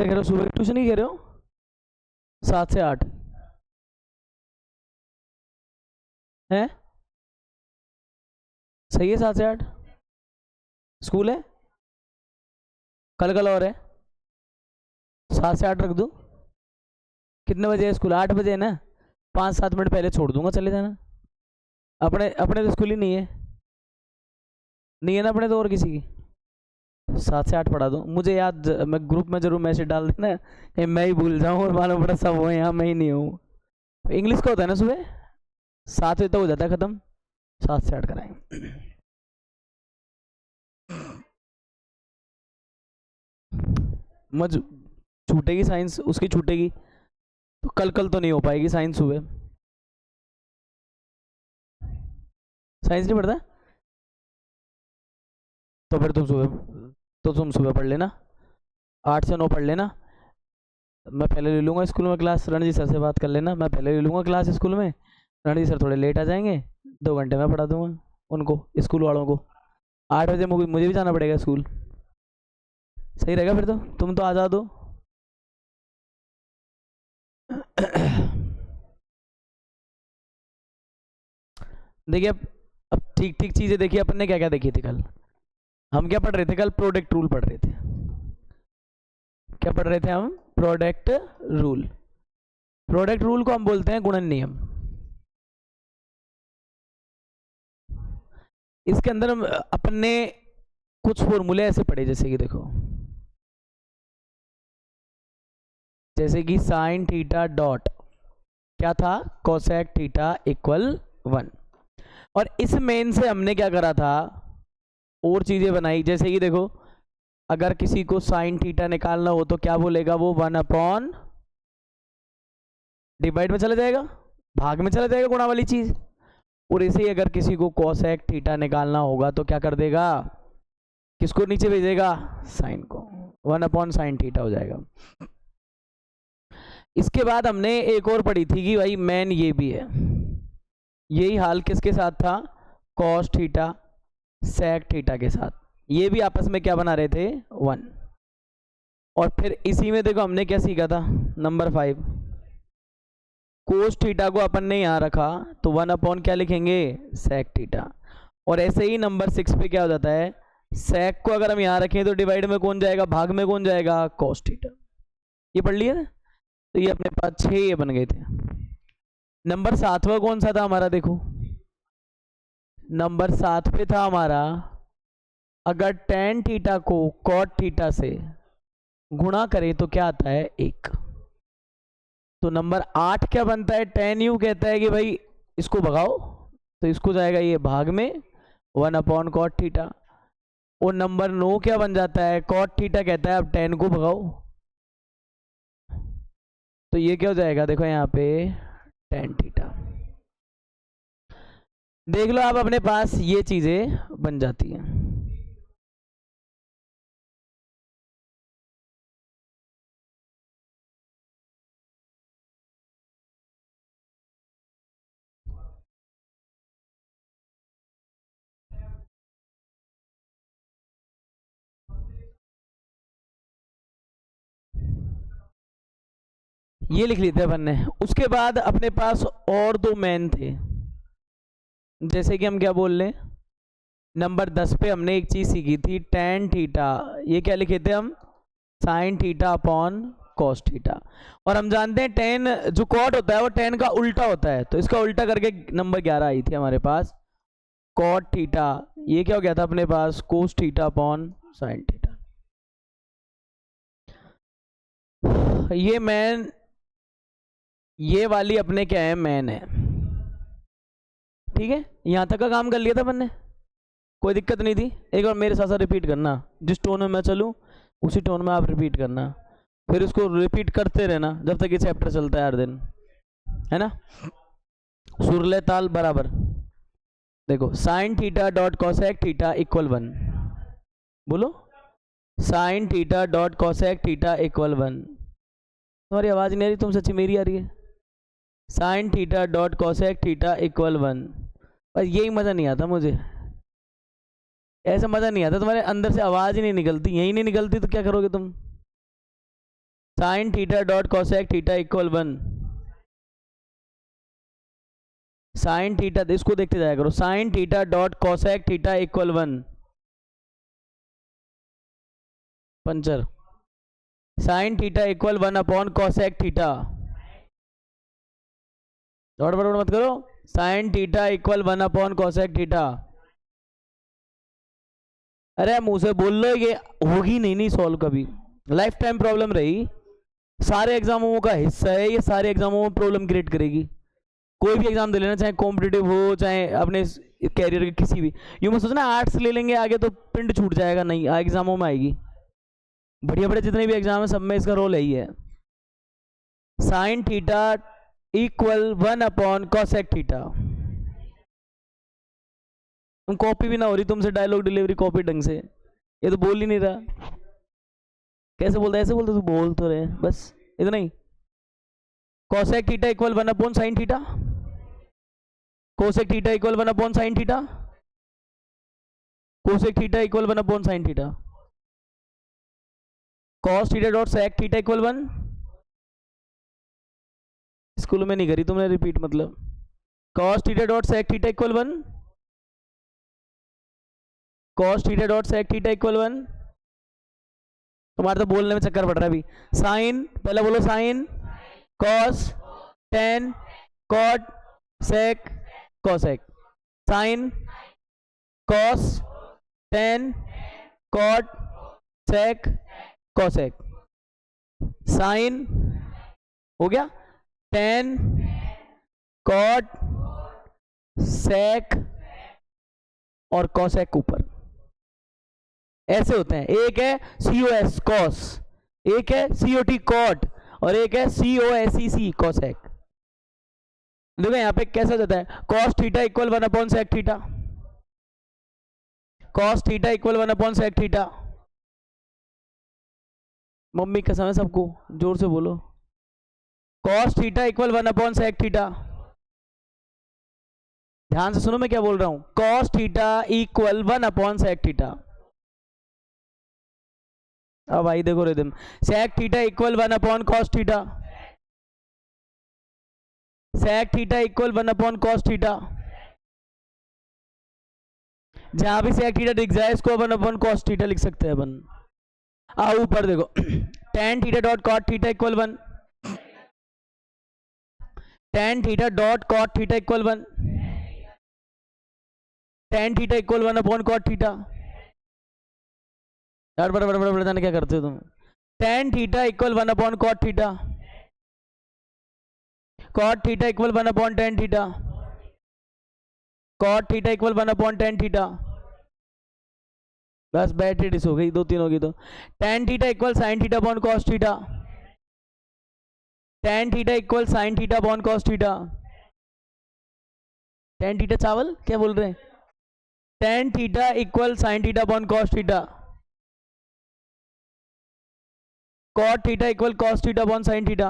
क्या कह रहे हो, सुबह की ट्यूशन ही कह रहे हो? 7 से 8 है? सही है, 7 से 8 स्कूल है। कल और है। 7 से 8 रख दो। कितने बजे है स्कूल? 8 बजे है ना? 5-7 मिनट पहले छोड़ दूंगा, चले जाना। अपने अपने तो स्कूल ही नहीं है। नहीं है ना अपने तो, और किसी की। 7 से 8 पढ़ा दो मुझे याद, मैं ग्रुप में जरूर मैसेज डाल देना, कहीं मैं ही भूल जाऊँ और मालूम पड़ा सब हो यहाँ मैं ही नहीं हूँ। इंग्लिश का होता है ना सुबह 7 बजे तक हो जाता है खत्म। 7 से 8 कराएंगे। मज छूटेगी साइंस उसकी, छूटेगी तो कल तो नहीं हो पाएगी साइंस सुबह। साइंस नहीं पढ़ता तो फिर तुम सुबह पढ़ लेना, 8 से 9 पढ़ लेना। मैं पहले ले लूँगा स्कूल में क्लास, रणजीत सर से बात कर लेना, मैं पहले ले लूँगा क्लास स्कूल में। रणजीत सर थोड़े लेट आ जाएंगे, 2 घंटे में पढ़ा दूंगा उनको, स्कूल वालों को। 8 बजे मुझे भी जाना पड़ेगा स्कूल। सही रहेगा फिर तो, तुम तो आ जा दो। देखिए अब ठीक ठीक चीज़ें देखिए अपन ने क्या क्या देखी थी कल। हम क्या पढ़ रहे थे कल? प्रोडक्ट रूल पढ़ रहे थे। क्या पढ़ रहे थे हम? Product rule. प्रोडक्ट रूल को हम बोलते हैं गुणन नियम। इसके अंदर अपन ने कुछ फॉर्मूले ऐसे पढ़े, जैसे कि देखो, जैसे कि साइन थीटा डॉट क्या था? Cosec theta equal 1। और इस मेन से हमने क्या करा था, और चीजें बनाई, जैसे कि देखो, अगर किसी को साइन थीटा निकालना हो तो क्या बोलेगा वो? 1/, डिवाइड में चला जाएगा, भाग में चला जाएगा गुणा वाली चीज। और इसे ही अगर किसी को कोसेक थीटा निकालना होगा तो क्या कर देगा? किसको नीचे भेजेगा? साइन को। 1/sin थीटा हो जाएगा। इसके बाद हमने एक और पढ़ी थी कि भाई मैन ये भी है। यही हाल किसके साथ था? कॉस थीटा सेक थीटा के साथ। ये भी आपस में क्या बना रहे थे? 1। और फिर इसी में देखो हमने क्या सीखा था? नंबर 5, कोस थीटा को अपन ने यहाँ रखा तो 1/ क्या लिखेंगे? Sec theta. और ऐसे ही नंबर 6 पे क्या हो जाता है? सेक को अगर हम यहाँ रखें तो डिवाइड में कौन जाएगा? भाग में कौन जाएगा? Cos theta. ये पढ़ लिया ना? तो ये अपने पास 6 ये बन गए थे। नंबर 7वां कौन सा था हमारा? देखो नंबर 7 पे था हमारा, अगर टेन थीटा को कॉट थीटा से गुणा करें तो क्या आता है? 1। तो नंबर 8 क्या बनता है? टेन यू कहता है कि भाई इसको भगाओ, तो इसको जाएगा ये भाग में 1/cot थीटा। और नंबर 9 क्या बन जाता है? कॉट थीटा कहता है अब टेन को भगाओ, तो ये क्या हो जाएगा? देखो यहाँ पे टेन थीटा। देख लो आप अपने पास ये चीजें बन जाती हैं। ये लिख लिए थे अपन ने। उसके बाद अपने पास और 2 मैन थे, जैसे कि हम क्या बोल रहे हैं, नंबर 10 पे हमने एक चीज सीखी थी, टेन थीटा। ये क्या लिखे थे हम? Sign theta upon cos theta. और हम जानते हैं टेन जो कॉट होता है वो टेन का उल्टा होता है, तो इसका उल्टा करके नंबर 11 आई थी हमारे पास, कॉट थीटा। ये क्या हो गया था अपने पास? Cos theta upon sine theta. ये मैन, ये वाली अपने क्या है? मैन है। ठीक है, यहां तक का काम कर लिया था अपन ने, कोई दिक्कत नहीं थी। एक बार मेरे साथ साथ रिपीट करना, जिस टोन में मैं चलूँ उसी टोन में आप रिपीट करना, फिर उसको रिपीट करते रहना जब तक ये चैप्टर चलता है हर दिन, है ना? सुरले ताल बराबर। देखो sine theta dot cosec theta equal 1। बोलो, sine theta dot cosec theta equal 1। तुम्हारी आवाज़ नहीं आ रही, तुम सच्ची मेरी आ रही है। Sine theta dot cosec theta equal 1। बस यही मज़ा नहीं आता मुझे, ऐसा मज़ा नहीं आता, तुम्हारे अंदर से आवाज़ ही नहीं निकलती, यही नहीं निकलती तो क्या करोगे तुम? Sine theta dot cosec theta equal 1। Sine theta, इसको देखते जाया करो। Sine theta dot cosec theta equal 1। Puncture. Sine theta equal 1 upon cosec theta. Dot बराबर मत करो। Sine theta equal 1 upon cosec theta. अरे मुंह से बोल लो, ये होगी नहीं सॉल्व कभी, लाइफ टाइम प्रॉब्लम रही, सारे एग्जामों का हिस्सा है ये, सारे एग्जामों में प्रॉब्लम क्रिएट करेगी। कोई भी एग्जाम दे लेना, चाहे कॉम्पिटिटिव हो चाहे अपने कैरियर के किसी भी। यूं मत सोचना आर्ट्स ले लेंगे आगे तो पिंड छूट जाएगा, नहीं, एग्जामों में आएगी। बढ़िया बढ़िया जितने भी एग्जाम है सब में इसका रोल यही है। Sine theta equal 1 upon cosec theta. तुम कॉपी भी ना हो रही तुमसे, डायलॉग डिलीवरी कॉपी ढंग से, ये तो बोल ही नहीं रहा। कैसे बोलता है, ऐसे बोलते, तू बोल तो रहे, बस इतना ही। Cosec theta equal 1 upon sine theta. Cosec theta equal 1 upon sine theta. Cosec theta equal 1 upon sine theta. Cos theta dot sec theta equal 1। School में नहीं करी तुमने रिपीट, मतलब cos theta dot sec theta equal 1। Cos theta dot sec theta equal 1। तुम्हारे तो बोलने में चक्कर पड़ रहा है अभी। साइन, पहले बोलो sine, cos, tan, cot, sec, cosec. Sine, cos, tan, cot, sec, cosec. Sine हो गया, टेन, कॉट, सेक और कोसेक ऊपर। ऐसे होते हैं। एक है COS कॉस, एक है COT कॉट और एक है COSEC कोसेक। देखो यहाँ पे कैसा जाता है, cos theta equal 1 upon sec theta. Cos theta equal 1 upon sec theta. Mummy कसम है सबको, जोर से बोलो। Cos theta equal 1 upon sec theta. ध्यान से सुनो मैं क्या बोल रहा हूं। Cos theta equal 1 upon sec theta. अब भाई देखो rhythm, sec theta equal 1 upon cos theta. Sec theta equal 1 upon cos theta. जहां भी सेक थीटा दिख जाए इसको 1 अपॉन कॉस थीटा लिख सकते हैं अपन। आओ ऊपर देखो, tan theta dot cot theta equal 1। Tan theta dot cot theta equal 1। Tan theta equal 1 upon cot theta. यार बड़ा बड़ा बड़ा बड़ा जाने क्या करते हो तुम। Tan theta equal 1 upon cot theta. Cot theta equal 1 upon tan theta. Cot theta equal 1 upon tan theta. बस बैटरी डिस हो गई, 2-3 होगी तो। Tan theta equal sine theta upon cos theta. Tan theta equal sine theta upon cos theta. Tan theta चावल क्या बोल रहे हैं। Tan theta equal sine theta upon cos theta. Cot theta equal cos theta upon sine theta.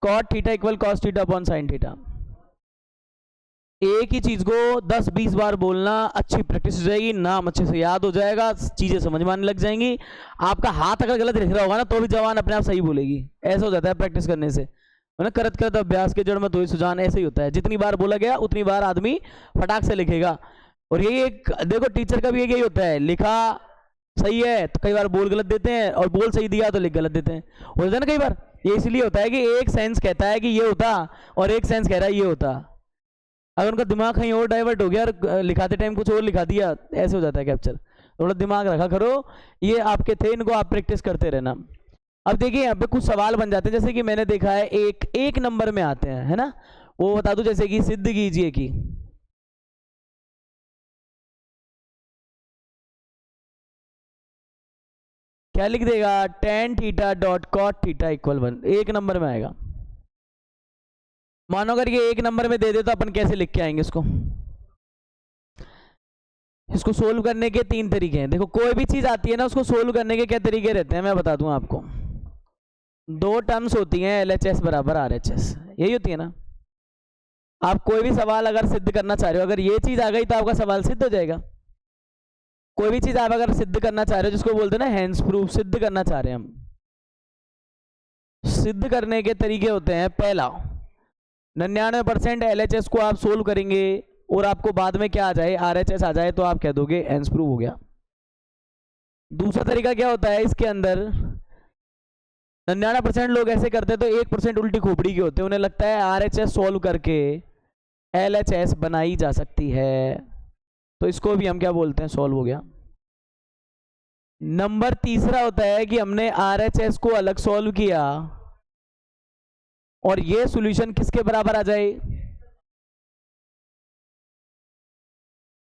Cot theta equal cos theta upon sine theta. एक ही चीज को 10-20 बार बोलना, अच्छी प्रैक्टिस हो जाएगी, नाम अच्छे से याद हो जाएगा, चीजें समझ में आने लग जाएंगी। आपका हाथ अगर गलत लिख रहा होगा ना तो भी जवान अपने आप सही बोलेगी। ऐसा हो जाता है प्रैक्टिस करने से, है ना। करत करत अभ्यास के जड़ में तो ही सुजान, ऐसे ही होता है। जितनी बार बोला गया उतनी बार आदमी फटाक से लिखेगा। और यही एक देखो टीचर का भी यही होता है, लिखा सही है तो कई बार बोल गलत देते हैं, और बोल सही दिया तो लिख गलत देते हैं। हो जाता है ना कई बार। ये इसलिए होता है कि एक सेंस कहता है कि ये होता और एक सेंस कह रहा है ये होता। अगर उनका दिमाग कहीं और डाइवर्ट हो गया और लिखाते टाइम कुछ और लिखा दिया, ऐसे हो जाता है कैप्चर। थोड़ा दिमाग रखा करो। ये आपके थे, इनको आप प्रैक्टिस करते रहना। अब देखिए यहाँ पे कुछ सवाल बन जाते हैं, जैसे कि मैंने देखा है एक नंबर में आते हैं, है ना। वो बता दूं, जैसे कि सिद्ध कीजिए कि क्या लिख देगा, tan theta dot cot theta equal 1। एक नंबर में आएगा। मानो अगर ये एक नंबर में दे दे तो अपन कैसे लिख के आएंगे इसको। इसको सोल्व करने के 3 तरीके हैं। देखो कोई भी चीज आती है ना, उसको सोल्व करने के क्या तरीके रहते हैं मैं बता दूं आपको। 2 टर्म्स होती हैं, LHS बराबर RHS, यही होती है ना। आप कोई भी सवाल अगर सिद्ध करना चाह रहे हो, अगर ये चीज आ गई तो आपका सवाल सिद्ध हो जाएगा। कोई भी चीज आप अगर सिद्ध करना चाह रहे हो, जिसको बोलते हैं ना हैंड्स प्रूफ, सिद्ध करना चाह रहे हैं हम, सिद्ध करने के तरीके होते हैं, पहला 99% LHS को आप सोल्व करेंगे और आपको बाद में क्या आ जाए, RHS आ जाए, तो आप कह दोगे हेंस प्रूव हो गया। दूसरा तरीका क्या होता है, इसके अंदर 99% लोग ऐसे करते हैं, तो 1% उल्टी खोपड़ी के होते हैं, उन्हें लगता है RHS सोल्व करके LHS बनाई जा सकती है, तो इसको भी हम क्या बोलते हैं, सोल्व हो गया। नंबर तीसरा होता है कि हमने RHS को अलग सोल्व किया और ये सॉल्यूशन किसके बराबर आ जाए,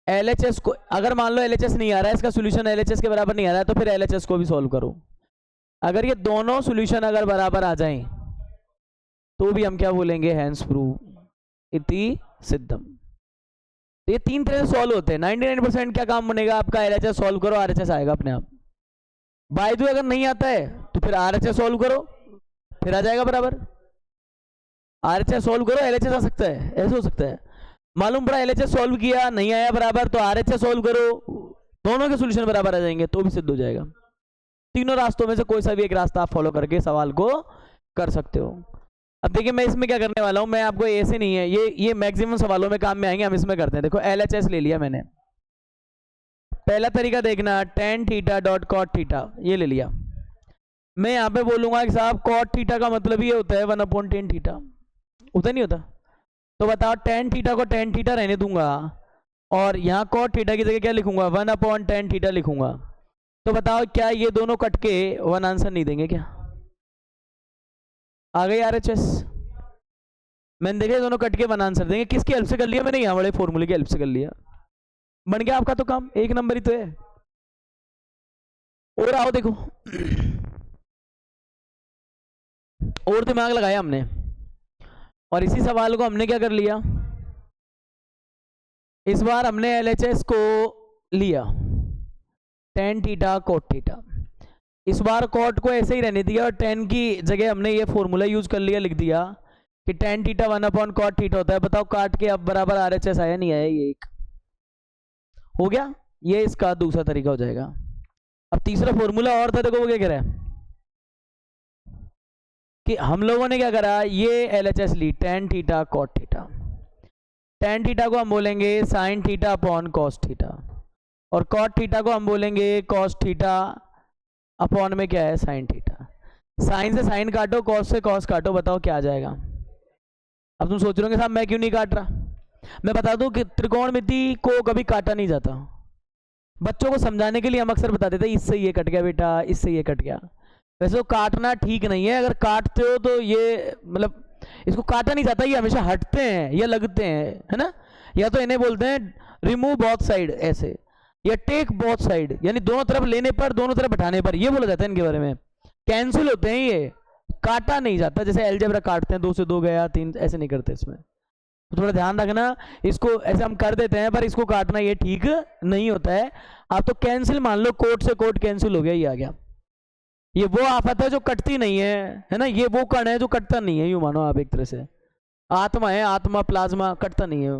LHS को। अगर मान लो LHS नहीं आ रहा है, इसका सॉल्यूशन LHS के बराबर नहीं आ रहा है, तो फिर LHS को भी सोल्व करो। अगर ये दोनों सॉल्यूशन अगर बराबर आ जाएं तो भी हम क्या बोलेंगे, हेंस प्रूव इति सिद्धम। तो ये तीन तरह से सॉल्व होते हैं। 99% क्या काम बनेगा आपका, LHS सॉल्व करो, RHS आएगा अपने आप। बाय द वे अगर नहीं आता है तो फिर RHS सॉल्व करो, फिर आ जाएगा बराबर। RHS सॉल्व करो, LHS आ सकता है, ऐसे हो सकता है। मालूम पड़ा LHS सॉल्व किया, नहीं आया बराबर, तो RHS सॉल्व करो, दोनों के सॉल्यूशन बराबर आ जाएंगे, तो भी सिद्ध हो जाएगा। तीनों रास्तों में से कोई सा भी एक रास्ता आप फॉलो करके सवाल को कर सकते हो। अब देखिए मैं इसमें क्या करने वाला हूं, मैं आपको ऐसे नहीं है, ये मैक्सिमम सवालों में काम में आएंगे, हम इसमें करते हैं। देखो LHS ले लिया मैंने, पहला तरीका देखना, tan theta dot cot theta, ये ले लिया। मैं यहाँ पे बोलूंगा कि साहब cot थीटा का मतलब ये होता है 1/tan थीटा, होता नहीं होता? तो बताओ tan थीटा को tan थीटा रहने दूंगा और यहाँ cot थीटा की जगह क्या लिखूंगा, 1/tan थीटा लिखूंगा। तो बताओ क्या ये दोनों कट के वन आंसर नहीं देंगे क्या? आ गई RHS। मैंने देखा दोनों कट के वन आंसर देंगे। किसकी हेल्प से कर लिया मैंने? यहाँ वाले फॉर्मूले की हेल्प से कर लिया। बन गया आपका तो काम, एक नंबर ही तो है। और आओ देखो, और दिमाग लगाया हमने और इसी सवाल को हमने क्या कर लिया, इस बार हमने LHS को लिया tan थीटा cot थीटा, इस बार cot को ऐसे ही रहने दिया और tan की जगह हमने ये फॉर्मूला यूज कर लिया, लिख दिया कि tan थीटा 1/cot थीटा होता है। बताओ काट के अब बराबर RHS आया नहीं आया, ये एक हो गया। ये इसका दूसरा तरीका हो जाएगा। अब तीसरा फॉर्मूला और था, देखो वो क्या कह रहा है कि हम लोगों ने क्या करा, ये LHS ली tan theta cot theta, tan theta को हम बोलेंगे sin theta upon cos theta और cot थीटा को हम बोलेंगे cos थीटा अपॉन में क्या है, sin थीटा। sin से sin काटो, cos से cos काटो, बताओ क्या आ जाएगा। अब तुम सोच रहे होंगे साहब मैं क्यों नहीं काट रहा, मैं बता दूं कि त्रिकोणमिति को कभी काटा नहीं जाता। बच्चों को समझाने के लिए हम अक्सर बता देते हैं इससे ये कट गया बेटा, इससे ये कट गया। वैसे तो काटना ठीक नहीं है, अगर काटते हो तो ये मतलब इसको काटा नहीं जाता, ये हमेशा हटते हैं या लगते हैं, है ना। या तो इन्हें बोलते हैं रिमूव बोथ साइड ऐसे, या टेक बोथ साइड, यानी दोनों तरफ लेने पर, दोनों तरफ हटाने पर, ये बोला जाता है इनके बारे में। कैंसिल होते हैं ये, काटा नहीं जाता। जैसे अलजेब्रा काटते हैं, 2 से 2 गया 3, ऐसे नहीं करते इसमें। तो थोड़ा ध्यान रखना, इसको ऐसे हम कर देते हैं पर इसको काटना ये ठीक नहीं होता है। आप तो कैंसिल मान लो, कोट से कोट कैंसिल हो गया, ये आ गया। ये वो आफत है जो कटती नहीं है ना, ये वो कण है जो कटता नहीं है, यूं मानो आप एक तरह से। आत्मा है, आत्मा प्लाज्मा कटता नहीं है।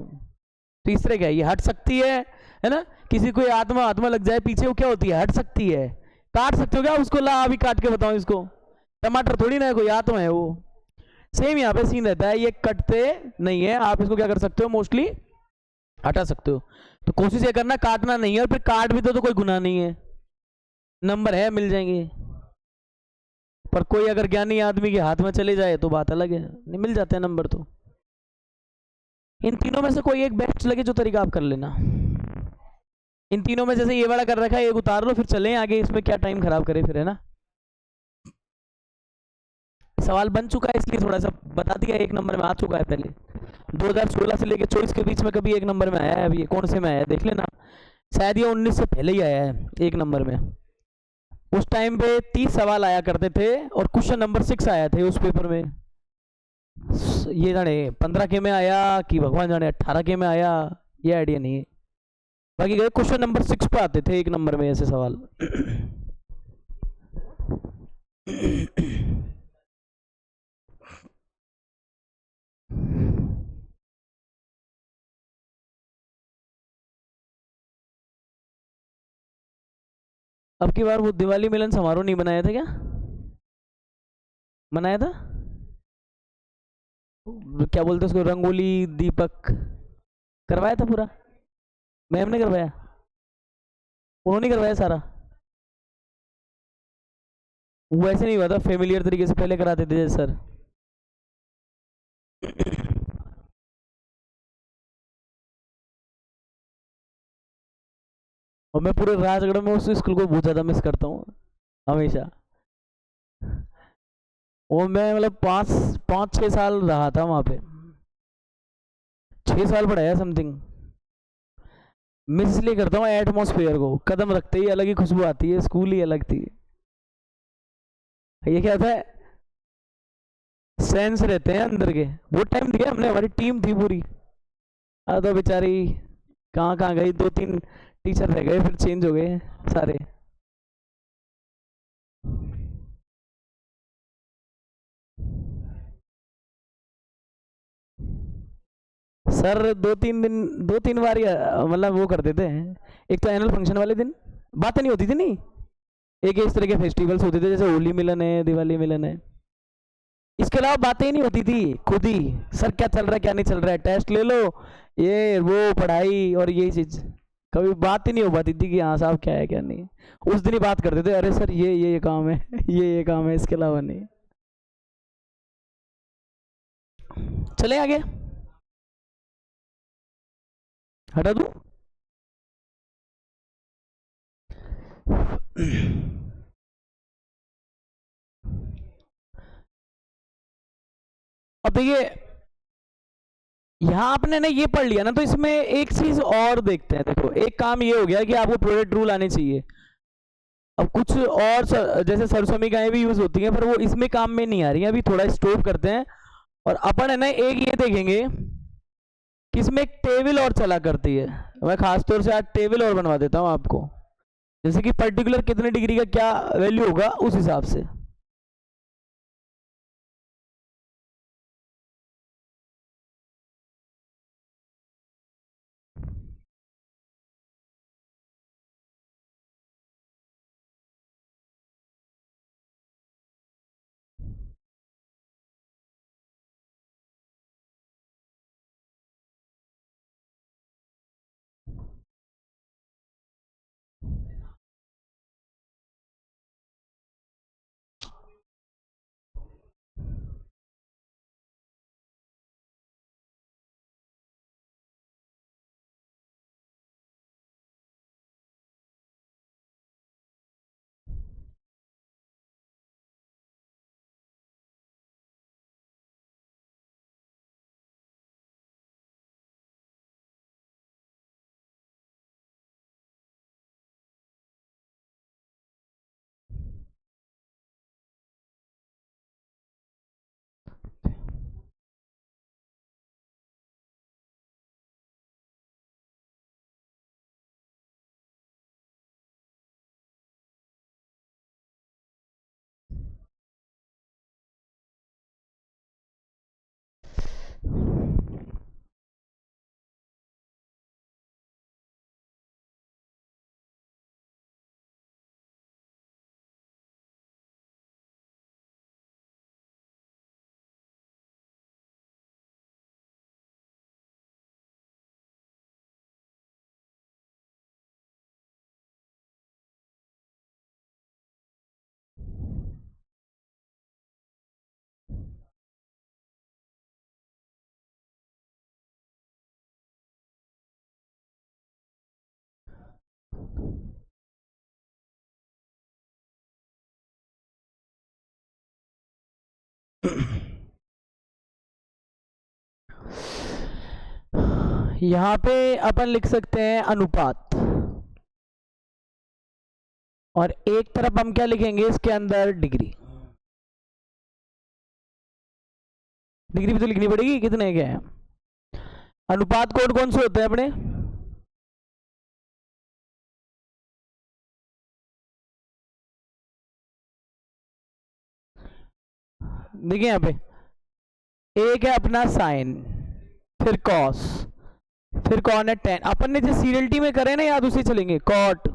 तीसरे क्या है, ये हट सकती है ना। किसी को आत्मा लग जाए पीछे, वो क्या होती है, हट सकती है। काट सकते हो क्या उसको, ला अभी काट के बताओ इसको। टमाटर थोड़ी ना है, कोई आत्मा है वो। सेम यहाँ पे सीन रहता है, ये कटते नहीं है। आप इसको क्या कर सकते हो, मोस्टली हटा सकते हो। तो कोशिश ये करना काटना नहीं है, और फिर काट भी तो कोई गुनाह नहीं है, नंबर है मिल जाएंगे। पर कोई अगर ज्ञानी आदमी के हाथ में चले जाए तो बात अलग है, नहीं मिल जाते हैं नंबर। तो इन तीनों में से कोई एक बेस्ट लगे जो तरीका आप कर लेना। इन तीनों में जैसे ये वाला कर रखा है, एक उतार लो फिर चलें आगे, इसमें क्या टाइम खराब करे फिर, है ना। सवाल बन चुका है इसलिए थोड़ा सा बता दिया, एक नंबर में आ चुका है पहले। 2016 से लेकर 24 के बीच में कभी एक नंबर में आया है, अभी ये कौन से में आया है देख लेना। शायद ये 19 से पहले ही आया है एक नंबर में। उस टाइम पे 30 सवाल आया करते थे और क्वेश्चन नंबर 6 आया थे उस पेपर में। ये जाने 15 के में आया कि भगवान जाने 18 के में आया, ये आइडिया नहीं है। बाकी गए क्वेश्चन नंबर 6 पे आते थे एक नंबर में ऐसे सवाल। अब की बार वो दिवाली मिलन समारोह नहीं बनाया था क्या? मनाया था, क्या बोलते उसको, रंगोली दीपक करवाया था पूरा, मैम ने करवाया, उन्होंने करवाया सारा। वो ऐसे नहीं हुआ था, फेमिलियर तरीके से पहले कराते थे सर। और मैं पूरे राजगढ़ में उस स्कूल को बहुत ज़्यादा मिस करता हूँ हमेशा। वो मैं मतलब 5-6 साल रहा था वहाँ पे, 6 साल पढ़ाया समथिंग। मिस इसलिए करता हूँ एटमोसफेयर को, कदम रखते ही अलग ही खुशबू आती है, स्कूल ही अलग थी। ये क्या था, सेंस रहते हैं अंदर के, वो टाइम दिया हमने, हमारी टीम थी पूरी। तो बेचारी कहाँ कहाँ गई, 2-3 टीचर रह गए, फिर चेंज हो गए सारे। सर 2-3 बार मतलब वो कर देते हैं। एक तो एनुअल फंक्शन वाले दिन बातें नहीं होती थी, नहीं एक इस तरह के फेस्टिवल्स होते थे जैसे होली मिलन है, दिवाली मिलन है, इसके अलावा बातें ही नहीं होती थी। खुद ही सर क्या चल रहा है क्या नहीं चल रहा है, टेस्ट ले लो, ये वो पढ़ाई और यही चीज, कभी बात ही नहीं हो पाती थी कि हाँ साहब क्या है क्या नहीं। उस दिन ही बात करते थे, अरे सर ये काम है ये काम है, इसके अलावा नहीं। चले आगे, हटा दूं। अब देखिए यहाँ आपने ना ये पढ़ लिया ना, तो इसमें एक चीज और देखते हैं। देखो एक काम ये हो गया कि आपको प्रोडक्ट रूल आने चाहिए। अब कुछ और जैसे सरसोमिकाएं भी यूज होती हैं, पर वो इसमें काम में नहीं आ रही हैं, अभी थोड़ा स्टॉप करते हैं। और अपन है ना एक ये देखेंगे कि इसमें एक टेबल और चला करती है। मैं खासतौर से आज टेबल और बनवा देता हूँ आपको, जैसे कि पर्टिकुलर कितने डिग्री का क्या वैल्यू होगा उस हिसाब से। यहाँ पे अपन लिख सकते हैं अनुपात, और एक तरफ हम क्या लिखेंगे इसके अंदर, डिग्री। डिग्री भी तो लिखनी पड़ेगी, कितने के हैं अनुपात, कौन कौन से होते हैं अपने। देखिए यहाँ पे एक है अपना साइन, फिर कॉस, फिर कौन है टेन। अपन ने जो सीरियलिटी में करे ना याद, उसे चलेंगे, कॉट,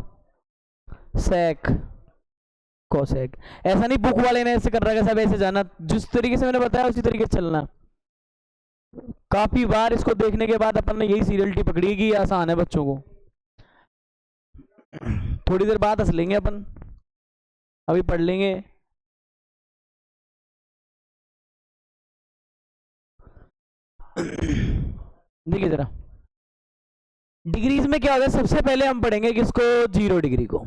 सेक, कोसेक। ऐसा नहीं बुक वाले ने ऐसे कर रखा है, सब ऐसे जाना, जिस तरीके से मैंने बताया उसी तरीके से चलना। काफी बार इसको देखने के बाद अपन ने यही सीरियलिटी पकड़ी कि आसान है बच्चों को। थोड़ी देर बाद हंस लेंगे अपन, अभी पढ़ लेंगे। देखिए जरा डिग्रीज में क्या होता है, सबसे पहले हम पढ़ेंगे किसको, 0 डिग्री को।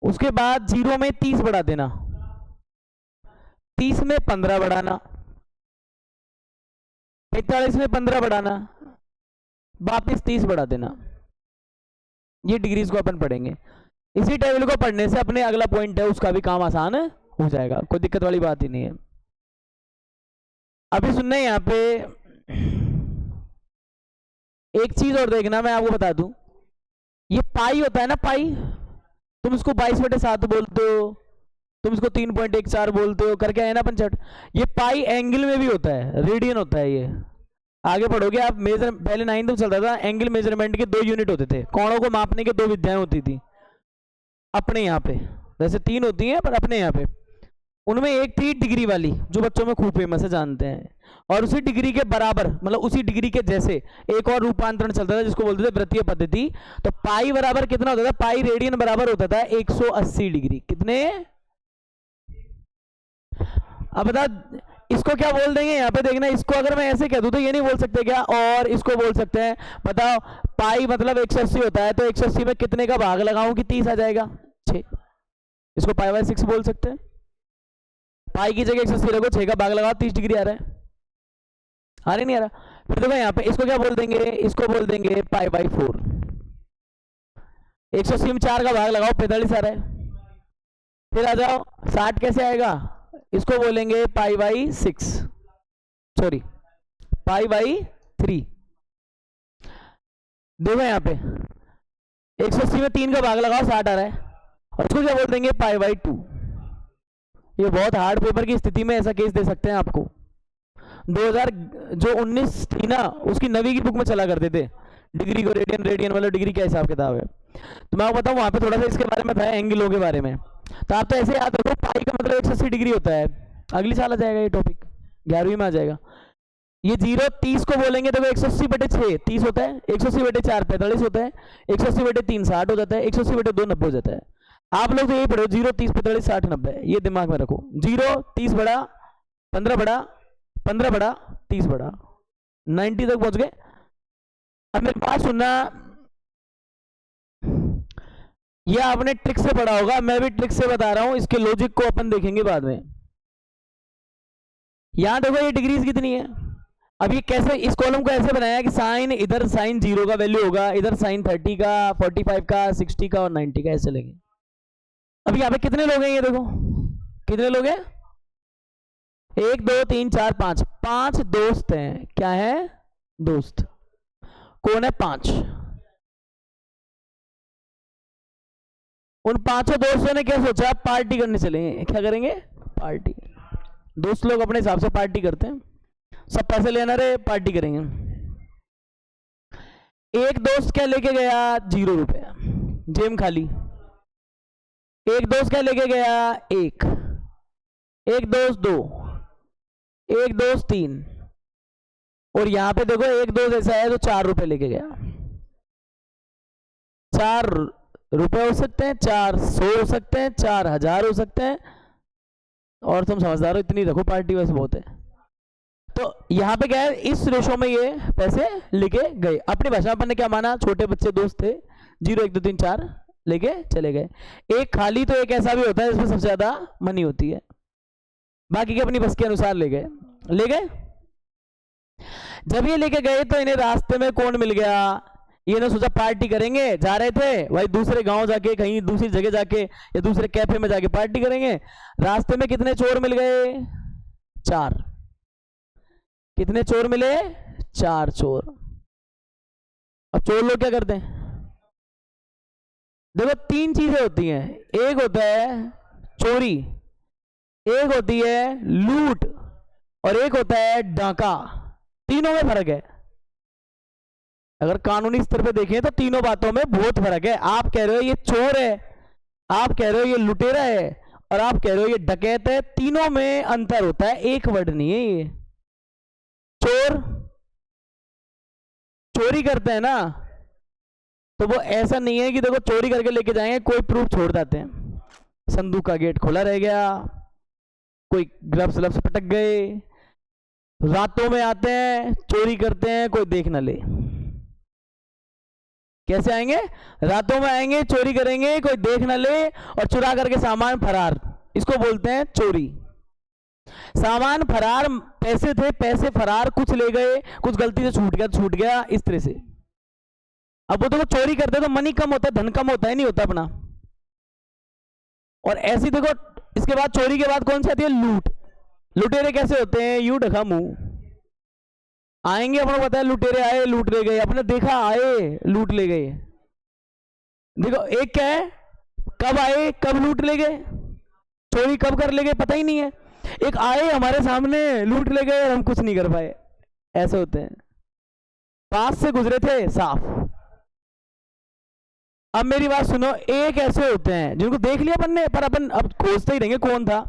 उसके बाद 0 में 30 बढ़ा देना, 30 में 15 बढ़ाना, 45 में 15 बढ़ाना, वापिस 30 बढ़ा देना। ये डिग्रीज को अपन पढ़ेंगे। इसी टेबल को पढ़ने से अपने अगला पॉइंट है उसका भी काम आसान हो जाएगा, कोई दिक्कत वाली बात ही नहीं है। अभी सुनना है यहाँ पे एक चीज और देखना, मैं आपको बता दूं, ये पाई होता है ना, पाई, तुम इसको 22/7 बोलते हो, तुम इसको 3.14 बोलते हो, करके आए ना अपन चट। ये पाई एंगल में भी होता है, रेडियन होता है ये। आगे पढ़ोगे आप, मेजर पहले 9th में चलता था, एंगल मेजरमेंट के 2 यूनिट होते थे, कोणों को मापने के 2 विद्याएं होती थी अपने यहाँ पे, वैसे 3 होती हैं पर अपने यहाँ पे। उनमें एक थी डिग्री वाली, जो बच्चों में खूब फेमस है, जानते हैं। और उसी डिग्री के बराबर, मतलब उसी डिग्री के जैसे एक और रूपांतरण चलता था जिसको बोलते थे वृत्तीय पद्धति। तो पाई बराबर कितना होता था, पाई रेडियन बराबर होता था 180 डिग्री। कितने? अब बता इसको क्या बोल देंगे यहाँ पे, देखना, इसको अगर मैं ऐसे कह दूं तो ये नहीं बोल सकते क्या, और इसको बोल सकते हैं, बताओ। पाई मतलब 180 होता है, तो 180 में कितने का भाग लगाऊं कि 30 आ जाएगा? 6। इसको π/6 बोल सकते हैं। पाई की जगह 180 रखो, 6 का भाग लगाओ, 30 डिग्री आ रहा है। आ रही नहीं आ रहा? फिर देखो यहाँ पे इसको क्या बोल देंगे, इसको बोल देंगे π/4। 180 में 4 का भाग लगाओ, 45 आ रहा है। फिर आ जाओ 60 कैसे आएगा, इसको बोलेंगे π/6, सॉरी π/3। देखो यहाँ पे 180 में 3 का भाग लगाओ, 60 आ रहा है, और इसको क्या बोल देंगे, π/2। ये बहुत हार्ड पेपर की स्थिति में ऐसा केस दे सकते हैं आपको। 2019 थी ना, उसकी 9वीं की बुक में चला करते थे डिग्री को, रेडियन, रेडियन वाला डिग्री क्या हिसाब किताब है। तो मैं आपको बताऊं, वहां पे थोड़ा सा इसके बारे में था, एंगलों के बारे में। तो आप तो ऐसे याद रखो, पाई का मतलब 180 डिग्री होता है। अगली साल आ जाएगा ये टॉपिक, 11वीं में आ जाएगा। ये 0 30 को बोलेंगे तो 180/6 30 होता है, 180/4 45 होता है, 180/3 60 हो जाता है, 180/2 90 हो जाता है। आप लोग तो यही पढ़ो, 0 30 45 60 90, ये दिमाग में रखो। 0 30 बड़ा, 15 बड़ा, 15 बड़ा, 30 बड़ा, 90 तक पहुंच गए। अब मेरी बात सुनना, ये आपने ट्रिक से पढ़ा होगा, मैं भी ट्रिक से बता रहा हूं, इसके लॉजिक को अपन देखेंगे बाद में। यहां देखो ये डिग्रीज कितनी है। अब ये कैसे, इस कॉलम को ऐसे बनाया कि साइन, इधर साइन 0 का वैल्यू होगा, इधर साइन 30 का, 45 का, 60 का और 90 का, ऐसे लेंगे। अब यहाँ पे कितने लोग हैं, ये देखो कितने लोग हैं, 1 2 3 4 5, 5 दोस्त हैं। क्या है? दोस्त। कौन है? 5। उन 5 दोस्तों ने क्या सोचा, पार्टी करने चलेंगे। क्या करेंगे? पार्टी। दोस्त लोग अपने हिसाब से पार्टी करते हैं, सब पैसे लेना रहे, पार्टी करेंगे। एक दोस्त क्या लेके गया, 0 रुपए, जेब खाली। एक दोस्त क्या लेके गया, 1, एक दोस्त 2, एक दोस्त 3, और यहां पे देखो एक दोस्त ऐसा है जो 4 रुपए लेके गया। 4 रुपए हो सकते हैं, 400 हो सकते हैं, 4000 हो सकते हैं, और तुम समझदार हो, इतनी रखो पार्टी, वैसे बहुत है। तो यहाँ पे क्या है, इस रेशो में ये पैसे लेके गए। अपनी भाषा में अपन ने क्या माना, छोटे बच्चे दोस्त थे, 0 1 2 3 4 लेके चले गए। एक खाली तो एक ऐसा भी होता है जिसमें सबसे ज्यादा मनी होती है, बाकी के अपनी बस के अनुसार ले गए। ले गए, जब ये लेके गए तो इन्हें रास्ते में कौन मिल गया, ये ने सोचा पार्टी करेंगे, जा रहे थे भाई दूसरे गांव जाके, कहीं दूसरी जगह जाके, या दूसरे कैफे में जाके पार्टी करेंगे। रास्ते में कितने चोर मिल गए, 4। कितने चोर मिले, 4 चोर। अब चोर लोग क्या करते हैं, देखो 3 चीजें होती हैं, एक होता है चोरी, एक होती है लूट, और एक होता है डाका। तीनों में फर्क है। अगर कानूनी स्तर पे देखें तो तीनों बातों में बहुत फर्क है। आप कह रहे हो ये चोर है, आप कह रहे हो ये लुटेरा है और आप कह रहे हो ये डकैत है, तीनों में अंतर होता है, एक वर्ड नहीं है ये। चोर चोरी करते हैं ना, तो वो ऐसा नहीं है कि देखो चोरी करके लेके जाएंगे कोई प्रूफ छोड़ जाते हैं, संदूक का गेट खुला रह गया, कोई ग्लव्स व्लव्स पटक गए, रातों में आते हैं चोरी करते हैं कोई देख ना ले। कैसे आएंगे? रातों में आएंगे चोरी करेंगे कोई देख ना ले और चुरा करके सामान फरार, इसको बोलते हैं चोरी। सामान फरार, पैसे थे पैसे फरार, कुछ ले गए, कुछ गलती से छूट गया इस तरह से। अब वो देखो चोरी करते तो मनी कम होता है, धन कम होता है, नहीं होता अपना। और ऐसी देखो इसके बाद चोरी के बाद कौन सी आती है? लूट। लुटेरे कैसे होते हैं? यू ढका मुंह आएंगे, अपने पता है लुटेरे आए लूट ले गए, अपने देखा आए लूट ले गए। देखो एक क्या है, कब आए कब लूट ले गए, चोरी कब कर ले गए पता ही नहीं है। एक आए हमारे सामने लूट ले गए और हम कुछ नहीं कर पाए, ऐसे होते हैं। पास से गुजरे थे साफ। अब मेरी बात सुनो, एक ऐसे होते हैं जिनको देख लिया अपन ने, पर अपन अब खोजते ही रहेंगे कौन था।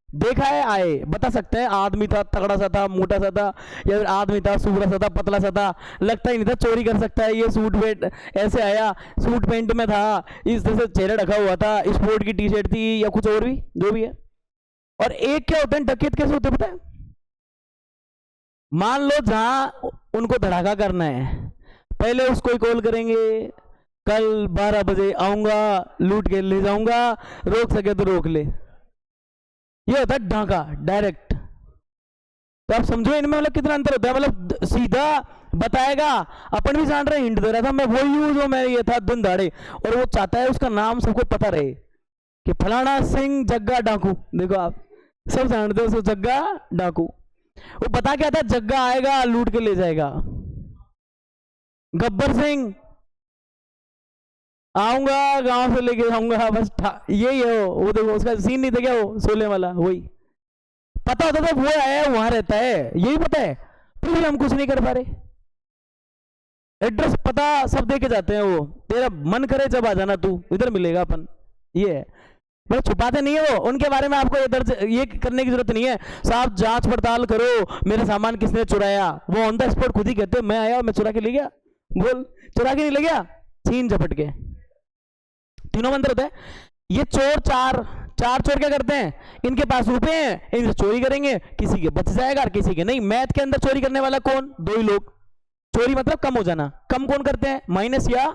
देखा है आए, बता सकते हैं आदमी था, तगड़ा सा था, मोटा सा था, या फिर आदमी था सूरा सा था, पतला सा था, लगता ही नहीं था चोरी कर सकता है। ये सूट पेंट ऐसे आया, सूट पेंट में था, इस तरह से चेहरा ढका हुआ था, स्पोर्ट की टी शर्ट थी या कुछ और भी जो भी है। और एक क्या होते हैं डकैत, कैसे होते हैं पता है? मान लो जहां उनको धड़ाका करना है, पहले उसको ही कॉल करेंगे, कल 12 बजे आऊंगा, लूट के ले जाऊंगा, रोक सके तो रोक ले। ये होता है ढाका डायरेक्ट। तो आप समझो इनमें मतलब कितना अंतर होता है, मतलब सीधा बताएगा, अपन भी जान रहे हिंट दे रहा था मैं वही हूँ जो मैं ये था दिन दाड़े, और वो चाहता है उसका नाम सबको पता रहे कि फलाना सिंह जग्गा डाकू। देखो आप सब जानते हो उसको जग्गा डाकू। वो बता क्या था, जग्गा आएगा लूट के ले जाएगा। गब्बर सिंह आऊंगा गांव से लेके आऊंगा, बस यही है वो देखो उसका सीन नहीं था क्या, वो शोले वाला वही। पता होता था वो आया वहां रहता है, यही पता है, फिर भी हम कुछ नहीं कर पा रहे। एड्रेस पता सब दे के जाते हैं वो, तेरा मन करे जब आ जाना तू इधर मिलेगा अपन। ये है मतलब छुपाते नहीं है वो, उनके बारे में आपको ये करने की जरूरत नहीं है साहब जांच पड़ताल करो मेरा सामान किसने चुराया। वो ऑन द स्पॉट खुद ही कहते मैं आया और मैं चुरा के ले गया, बोल चुरा के नहीं ले गया, छीन झपट के। तीनों में अंदर होता है। ये चोर चार चोर क्या करते हैं, इनके पास रुपए हैं इनसे चोरी करेंगे, किसी के बच जाएगा और किसी के नहीं। मैथ के अंदर चोरी करने वाला कौन? दो ही लोग। चोरी मतलब कम हो जाना, कम कौन करते हैं? माइनस या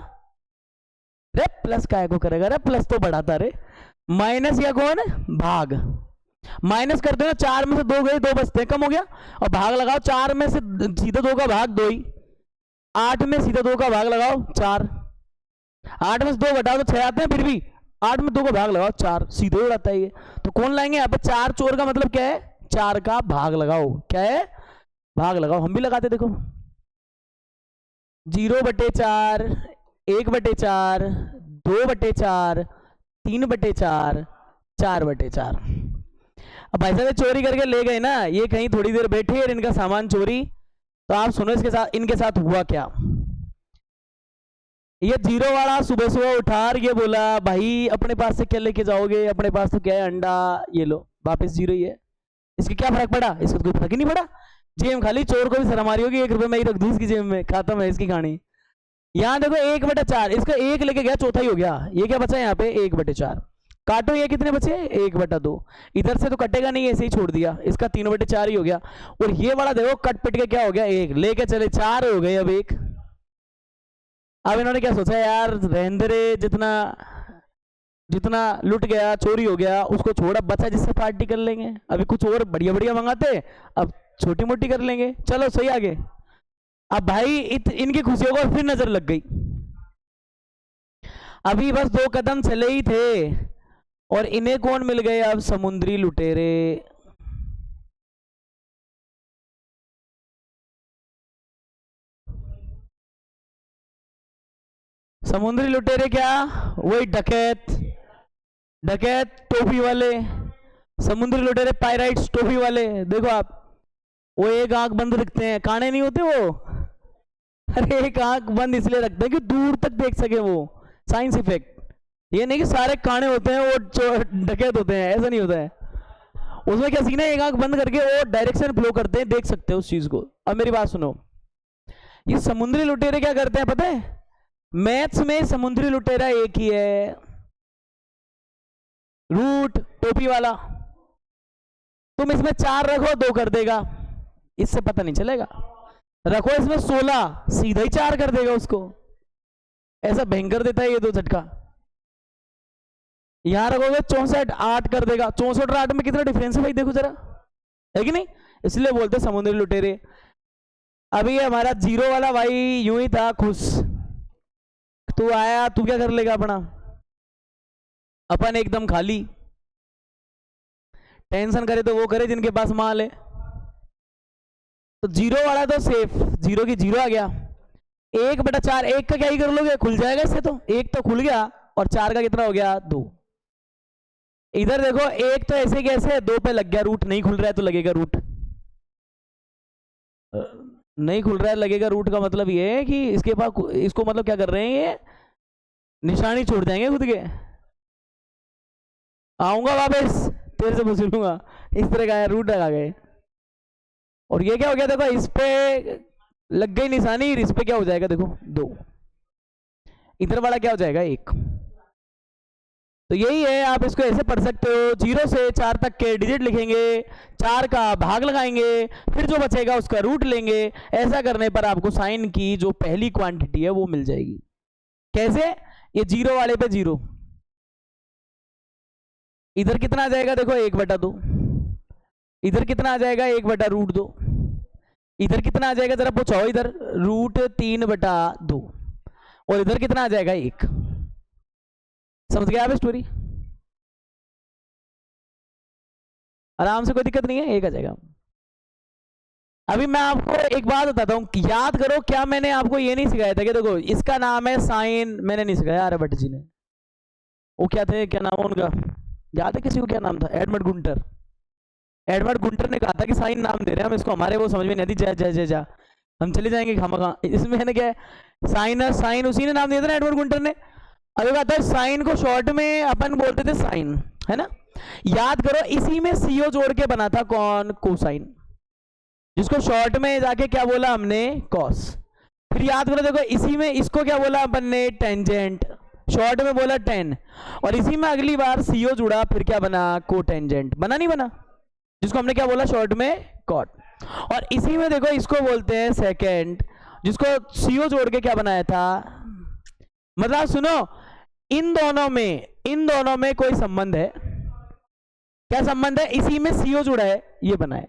रे प्लस काय को करेगा रे, प्लस तो बढ़ाता रे, माइनस या कौन? भाग। माइनस करते हो ना, 4 में से 2 गए 2 बचते हैं, कम हो गया। और भाग लगाओ, 4 में से सीधा 2 का भाग 2 ही, 8 में सीधा 2 का भाग लगाओ 4, 8 में से 2 घटाओ तो 6 आते हैं, फिर भी 8 में 2 का भाग लगाओ 4, सीधे उड़ाता है ये। तो कौन लाएंगे यहाँ पे? 4 चोर का मतलब क्या है? 4 का भाग लगाओ। क्या है? भाग लगाओ। हम भी लगाते देखो, 0/4, 1/4, 2/4, 3/4, 4/4। अब भाई साहब चोरी करके ले गए ना, ये कहीं थोड़ी देर बैठे और इनका सामान चोरी। तो आप सुनो इसके साथ इनके साथ हुआ क्या। ये 0 वाला सुबह सुबह उठा और ये बोला भाई अपने पास से क्या लेके जाओगे, अपने पास तो क्या है अंडा, ये लो वापस 0 ही है। इसके क्या फर्क पड़ा? इसको तो कोई फर्क ही नहीं पड़ा, जेब खाली। चोर को भी शर्म आ रही होगी, 1 रुपये में ही रख दूं इसकी जेब में, खत्म है इसकी कहानी। यहाँ देखो 1/4, इसका 1 लेके गया, चौथा ही हो गया। ये क्या बचा यहाँ पे? 1/4। काटो, ये कितने बचे? 1/2। इधर से तो कटेगा नहीं, ऐसे ही छोड़ दिया, इसका 3/4 ही हो गया। और ये वाला देखो कट पिट के क्या हो गया? 1 लेके चले 4 हो गए, अब 1। अब इन्होंने क्या सोचा यार, रहने रे, जितना लुट गया चोरी हो गया उसको छोड़ा, बचा जिससे पार्टी कर लेंगे, अभी कुछ और बढ़िया बढ़िया मंगाते, अब छोटी मोटी कर लेंगे, चलो सही आगे। अब भाई इनकी खुशियों को फिर नजर लग गई। अभी बस 2 कदम चले ही थे और इन्हें कौन मिल गए? अब समुद्री लुटेरे। समुद्री लुटेरे क्या? वही डकैत टोपी वाले, समुद्री लुटेरे पायराइट्स टोपी वाले। देखो आप, वो एक आंख बंद रखते हैं, काने नहीं होते वो, अरे एक आंख बंद इसलिए रखते हैं कि दूर तक देख सके वो, साइंस इफेक्ट। ये नहीं कि सारे काने होते हैं वो डकैत होते हैं, ऐसा नहीं होता है। उसमें क्या सीन है, एक आंख बंद करके वो डायरेक्शन फ्लो करते हैं, देख सकते हो उस चीज को। अब मेरी बात सुनो, ये समुद्री लुटेरे क्या करते हैं पता है? मैथ्स में समुद्री लुटेरा एक ही है, रूट टोपी वाला। तुम इसमें 4 रखो 2 कर देगा, इससे पता नहीं चलेगा। रखो इसमें 16, सीधा ही 4 कर देगा उसको। ऐसा भयंकर देता है ये 2 झटका। यहां रखोगे 64, 8 कर देगा। 64 और 8 में कितना डिफरेंस है भाई, देखो जरा, है कि नहीं? इसलिए बोलते समुद्री लुटेरे। अभी हमारा 0 वाला भाई यूं ही था खुश, तू आया, तू क्या कर लेगा अपना, अपन एकदम खाली। टेंशन करे तो वो करे जिनके पास माल है। तो 0 वाला तो सेफ, 0 की 0 आ गया। 1/4, 1 का क्या ही कर लोगे, खुल जाएगा इससे। तो 1 तो खुल गया, और 4 का कितना हो गया, 2। इधर देखो 1 तो ऐसे कैसे 2 पे लग गया, रूट नहीं खुल रहा है तो लगेगा रूट। नहीं खुल रहा है लगेगा रूट का मतलब ये है कि इसके पास, इसको मतलब क्या कर रहे हैं, ये निशानी छोड़ जाएंगे खुद के। आऊंगा वापस, तेरे से पूछ लूंगा, इस तरह का रूट लगा गए। और ये क्या हो गया, देखो इस पे लग गई निशानी, इस पे क्या हो जाएगा, देखो 2। इधर वाला क्या हो जाएगा, 1। तो यही है, आप इसको ऐसे पढ़ सकते हो, 0 से 4 तक के डिजिट लिखेंगे, 4 का भाग लगाएंगे, फिर जो बचेगा उसका रूट लेंगे। ऐसा करने पर आपको साइन की जो पहली क्वांटिटी है वो मिल जाएगी। कैसे? ये 0 वाले पे 0, इधर कितना आ जाएगा, देखो 1/2। इधर कितना आ जाएगा, 1/√2। इधर कितना आ जाएगा, जरा पूछो, इधर √3/2। और इधर कितना आ जाएगा, 1। समझ गया आप स्टोरी? आराम से, कोई दिक्कत नहीं है, 1 आ जाएगा। अभी मैं आपको एक बात बताता हूँ, याद करो, क्या मैंने आपको ये नहीं सिखाया था कि देखो इसका नाम है साइन, मैंने नहीं सिखाया, आर्यभट्ट जी ने। वो क्या थे, क्या नाम है उनका, याद है किसी को क्या नाम था? Edmund Gunter. एडमंड गुंटर ने कहा था कि साइन नाम दे रहे हैं हम इसको, हमारे वो समझ में नहीं आती, जा जा जा जा हम चले जाएंगे खामखा। इसमें है ना क्या है, साइन, साइन उसी ने नाम दिया था ना, एडमंड गुंटर ने। अभी बात है, साइन को शॉर्ट में अपन बोलते थे साइन, है ना? याद करो, इसी में सीओ जोड़ के बना था कौन, कोसाइन, जिसको शॉर्ट में जाके क्या बोला हमने, कॉस। फिर याद करो, देखो इसी में इसको क्या बोला अपन ने, टेंजेंट, शॉर्ट में बोला टेन। और इसी में अगली बार सीओ जुड़ा, फिर क्या बना, कोटेंजेंट। बना नहीं बना? जिसको हमने क्या बोला शॉर्ट में, कॉट। और इसी में देखो इसको बोलते हैं सेकेंड, जिसको सीओ जोड़ के क्या बनाया था। मतलब सुनो, इन दोनों में कोई संबंध है, क्या संबंध है? इसी में सीओ जुड़ा है, ये बना है।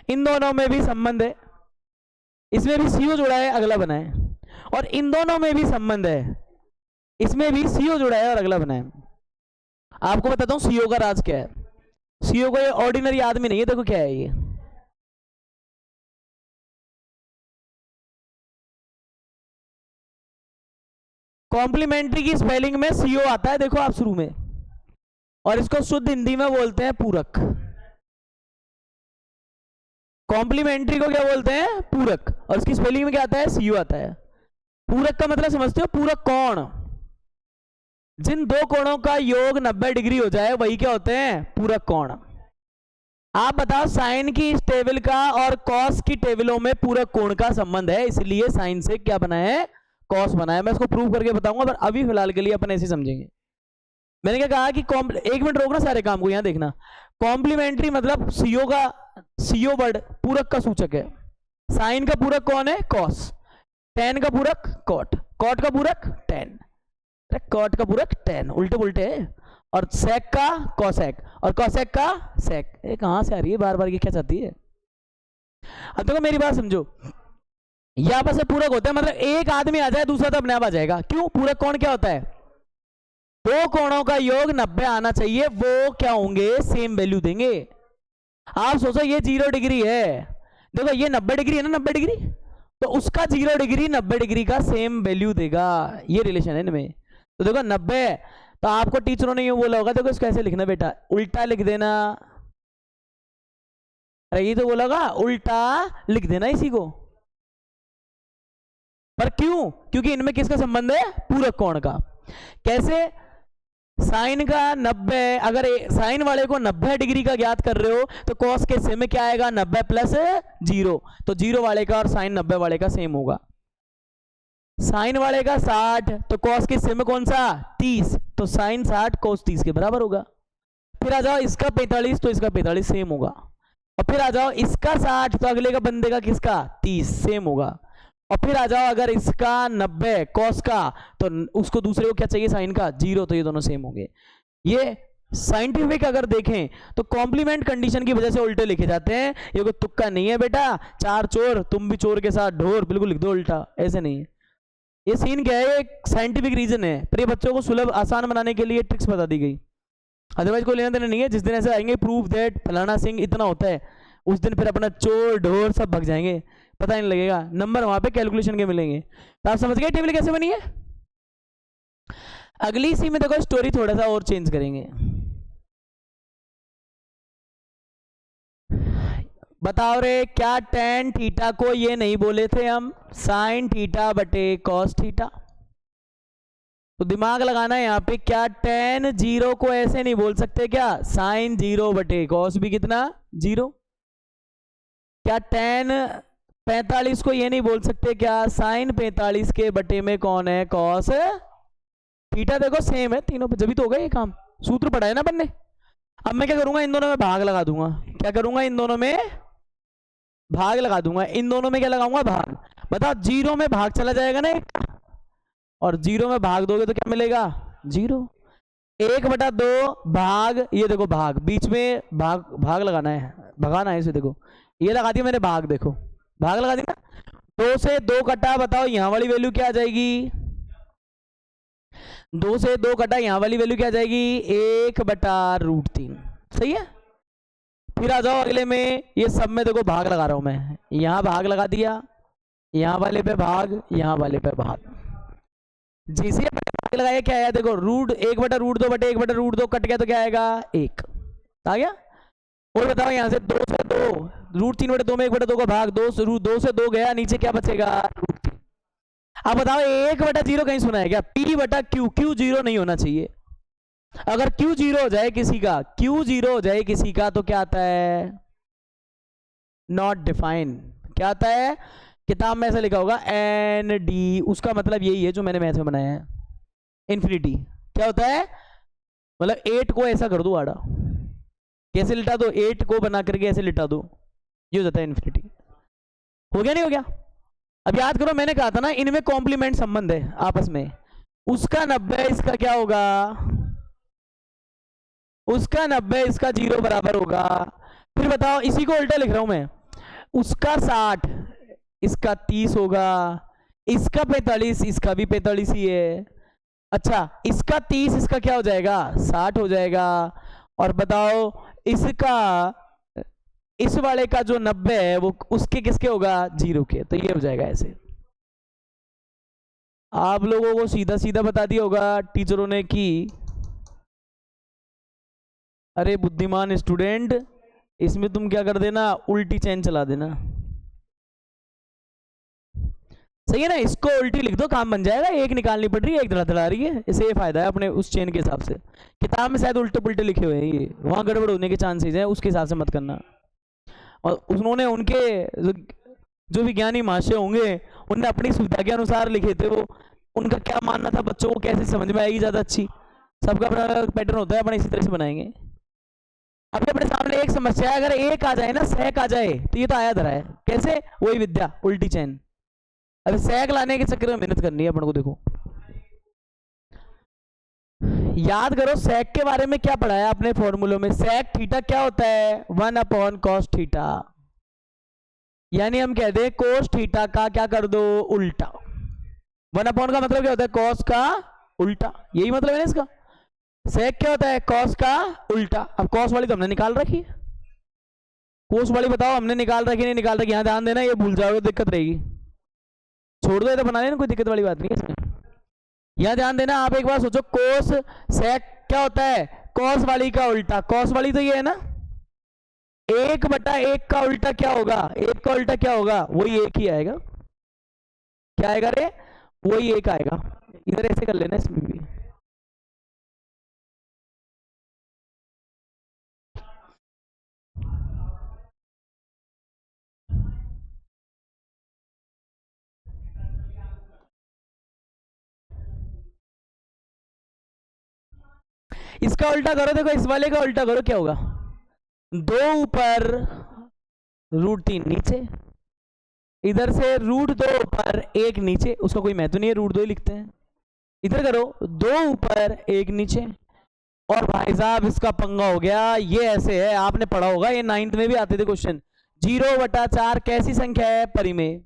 इन दोनों में भी संबंध है, इसमें भी सीओ जुड़ा है, अगला बना है। और इन दोनों में भी संबंध है, इसमें भी सीओ जुड़ा है और अगला बना है। आपको बताता हूं सीओ का राज क्या है। सीओ को ये ऑर्डिनरी आदमी नहीं है, देखो क्या है ये, कॉम्प्लीमेंट्री की स्पेलिंग में सीओ आता है, देखो आप शुरू में। और इसको शुद्ध हिंदी में बोलते हैं पूरक। कॉम्प्लीमेंट्री को क्या बोलते हैं, पूरक। और इसकी स्पेलिंग में क्या आता है, सीओ आता है। पूरक का मतलब समझते हो, पूरक कोण, जिन 2 कोणों का योग 90 डिग्री हो जाए वही क्या होते हैं, पूरक कोण। आप बताओ, साइन की इस टेबल का और कॉस की टेबलों में पूरक कोण का संबंध है, इसलिए साइन से क्या बना है, कॉस बना है। मैं इसको प्रूव करके बताऊंगा, पर अभी फिलहाल के लिए अपन ऐसे समझेंगे। मैंने क्या कहा कि एक मिनट रोकना सारे काम को, यहां देखना। कॉम्प्लीमेंट्री मतलब सीओ का, सीओ वर्ड पूरक का सूचक है। साइन का पूरक कौन है, कॉस। टेन का पूरक कॉट, कॉट का पूरक टेन, कॉट का पूरक टेन, उल्टे उल्टे है। और सेक का कॉसेक, और कॉसेक का सेक। ये कहां से आ रही है बार बार, ये क्या चाहती है? अब देखो मेरी बात समझो, ये आपस में पूरक होता है, मतलब एक आदमी आ जाए दूसरा तो अपने आप आ जाएगा। क्यों? पूरक कोण क्या होता है, 2 कोणों का योग 90 आना चाहिए, वो क्या होंगे, सेम वैल्यू देंगे। आप सोचो ये 0 डिग्री है, देखो ये 90 डिग्री है ना, 90 डिग्री, तो उसका 0 डिग्री 90 डिग्री का सेम वैल्यू देगा। ये रिलेशन है इनमें। तो देखो 90, तो आपको टीचरों ने यूं बोला होगा, देखो इसको कैसे लिखना बेटा, उल्टा लिख देना। अरे ये तो बोला होगा, उल्टा लिख देना इसी को। पर क्यों? क्योंकि इनमें किसका संबंध है, पूरक कोण का। कैसे? साइन का 90, अगर साइन वाले को 90 डिग्री का ज्ञात कर रहे हो तो कॉस के सेम में क्या आएगा, 90 प्लस 0, तो 0 वाले का और साइन 90 वाले का सेम होगा। साइन वाले का 60 तो कॉस के सेम में कौन सा 30, तो साइन 60 कॉस 30 के बराबर होगा। फिर आ जाओ इसका 45 तो इसका 45 सेम होगा। और फिर आ जाओ इसका 60 तो अगले का बंदे का किसका 30 सेम होगा। और फिर आ जाओ अगर इसका 90 कॉस का तो उसको दूसरे को क्या चाहिए साइन का 0, तो ये दोनों सेम होंगे। ये साइंटिफिक अगर देखें तो कॉम्प्लीमेंट कंडीशन की वजह से उल्टे लिखे जाते हैं। ये कोई तुक्का नहीं है बेटा, चार चोर तुम भी चोर के साथ ढोर, बिल्कुल लिख दो उल्टा, ऐसे नहीं है। ये सीन क्या है, एक साइंटिफिक रीजन है, पर ये बच्चों को सुलभ आसान बनाने के लिए ट्रिक्स बता दी गई, अदरवाइज कोई लेना देना नहीं है। जिस दिन ऐसे आएंगे प्रूफ दैट फलाना सिंह इतना होता है, उस दिन फिर अपना चोर ढोर सब भग जाएंगे, पता नहीं लगेगा, नंबर वहां पे कैलकुलेशन के मिलेंगे। तो आप समझ गए टेबल कैसे बनी है। अगली सी में देखो स्टोरी थोड़ा सा और चेंज करेंगे। बताओ रे, क्या टेन थीटा को ये नहीं बोले थे हम साइन थीटा बटे कॉस थीटा। तो दिमाग लगाना है यहाँ पे, क्या टेन 0 को ऐसे नहीं बोल सकते क्या साइन 0 बटे कॉस भी कितना 0। क्या टेन 45 को ये नहीं बोल सकते क्या साइन 45 के बटे में कौन है कॉस थीटा। देखो सेम है तीनों पे, जब तो होगा ये काम, सूत्र पढ़ा है ना बनने। अब मैं क्या करूंगा, इन दोनों में भाग लगा दूंगा। क्या करूंगा, इन दोनों में भाग लगा दूंगा। इन दोनों में क्या लगाऊंगा, भाग। बताओ 0 में भाग चला जाएगा ना एक, और 0 में भाग दोगे तो क्या मिलेगा 0। 1/2 भाग, ये देखो भाग, बीच में भाग लगाना है, भगाना है इसे। देखो ये लगा दिया मैंने भाग, देखो भाग लगा दिया। 2 से 2 कटा, बताओ यहां वाली वैल्यू क्या आ जाएगी, 2 से 2 कटा, यहां वाली वैल्यू क्या आ जाएगी 1/√3। सही है। फिर आ जाओ अगले में, ये सब में देखो भाग लगा रहा हूं मैं, यहां भाग लगा दिया, यहां वाले पे भाग, यहां वाले पे भाग। जैसे भाग लगाया क्या आया, देखो रूट 1/√2 बटे 1/√2 कट गया तो क्या आएगा 1 आ गया। और बताओ यहां से 2 से 2 √3/2 में 1/2 का भाग, 2 से 2 गया, नीचे क्या बचेगा √3। अब बताओ 1/0 कहीं सुना है क्या, P/Q, Q 0 नहीं होना चाहिए। अगर Q 0 हो जाए किसी का, Q 0 हो जाए किसी का तो क्या आता है नॉट डिफाइन। क्या आता है, किताब में ऐसा लिखा होगा ND, उसका मतलब यही है जो मैंने मैथ में बनाया है, इन्फिनिटी। क्या होता है, मतलब 8 को ऐसा कर दो आड़ा, कैसे लिटा दो, 8 को बना करके ऐसे लिटा दो, ये हो जाता है इन्फिनिटी। हो गया नहीं हो गया। अब याद करो मैंने कहा था ना इनमें कॉम्प्लीमेंट संबंध है आपस में, उसका 90 इसका क्या होगा, उसका 90 इसका 0 बराबर होगा। फिर बताओ इसी को उल्टा लिख रहा हूं मैं, उसका 60 इसका 30 होगा, इसका 45 इसका भी 45 ही है। अच्छा इसका 30 इसका क्या हो जाएगा 60 हो जाएगा। और बताओ इसका, इस वाले का जो 90 है वो उसके किसके होगा 0 के, तो ये हो जाएगा ऐसे। आप लोगों को सीधा सीधा बता दिया होगा टीचरों ने कि अरे बुद्धिमान स्टूडेंट, इसमें तुम क्या कर देना उल्टी चेन चला देना। सही है ना, इसको उल्टी लिख दो काम बन जाएगा, एक निकालनी पड़ रही है एक धड़ा रही है, इसे ये फायदा है अपने उस चेन के हिसाब से। किताब में शायद उल्टे पुल्टे लिखे हुए हैं, ये वहां गड़बड़ होने के चांसेस है, उसके हिसाब से मत करना। और उन्होंने उनके जो विज्ञानी महाशय होंगे उनने अपनी सुविधा के अनुसार लिखे थे, वो उनका क्या मानना था बच्चों को कैसे समझ में आएगी ज्यादा अच्छी, सबका अपना पैटर्न होता है, अपने इसी तरह से बनाएंगे। अभी अपने सामने एक समस्या है, अगर एक आ जाए ना सेक आ जाए तो ये तो आया धरा है, कैसे वही विद्या उल्टी चैन। अभी सेक लाने के चक्कर में मेहनत करनी है अपन को। देखो याद करो सेक के बारे में क्या पढ़ाया आपने फॉर्मूलों में, सेक थीटा क्या होता है 1/cos थीटा, यानी हम कहते हैं कोस थीटा का क्या कर दो उल्टा। 1/, का मतलब क्या होता है कॉस का उल्टा, यही मतलब है ना इसका। सेक क्या होता है कॉस का उल्टा। अब कॉस वाली तो हमने निकाल रखी है, कोस वाली बताओ हमने निकाल रखी नहीं निकाल रखी, यहां ध्यान देना, ये भूल जाओगे दिक्कत रहेगी, छोड़ दो ये तो बना लेना, कोई दिक्कत वाली बात नहीं है इसमें। यहां ध्यान देना, आप एक बार सोचो कोस सेक क्या होता है कॉस वाली का उल्टा, कॉस वाली तो ये है ना, 1/1 का उल्टा क्या होगा, 1 का उल्टा क्या होगा वही 1 ही आएगा। क्या आएगा रे, वही 1 आएगा। इधर ऐसे कर लेना इसमें भी। इसका उल्टा करो, देखो इस वाले का उल्टा करो, क्या होगा? 2 ऊपर √3 नीचे, इधर से √2 ऊपर 1 नीचे, उसका कोई महत्व नहीं है, √2 ही लिखते हैं। इधर करो 2 ऊपर 1 नीचे, और भाई साहब इसका पंगा हो गया। ये ऐसे है, आपने पढ़ा होगा, ये 9th में भी आते थे क्वेश्चन। 0/4 कैसी संख्या है परिमेय?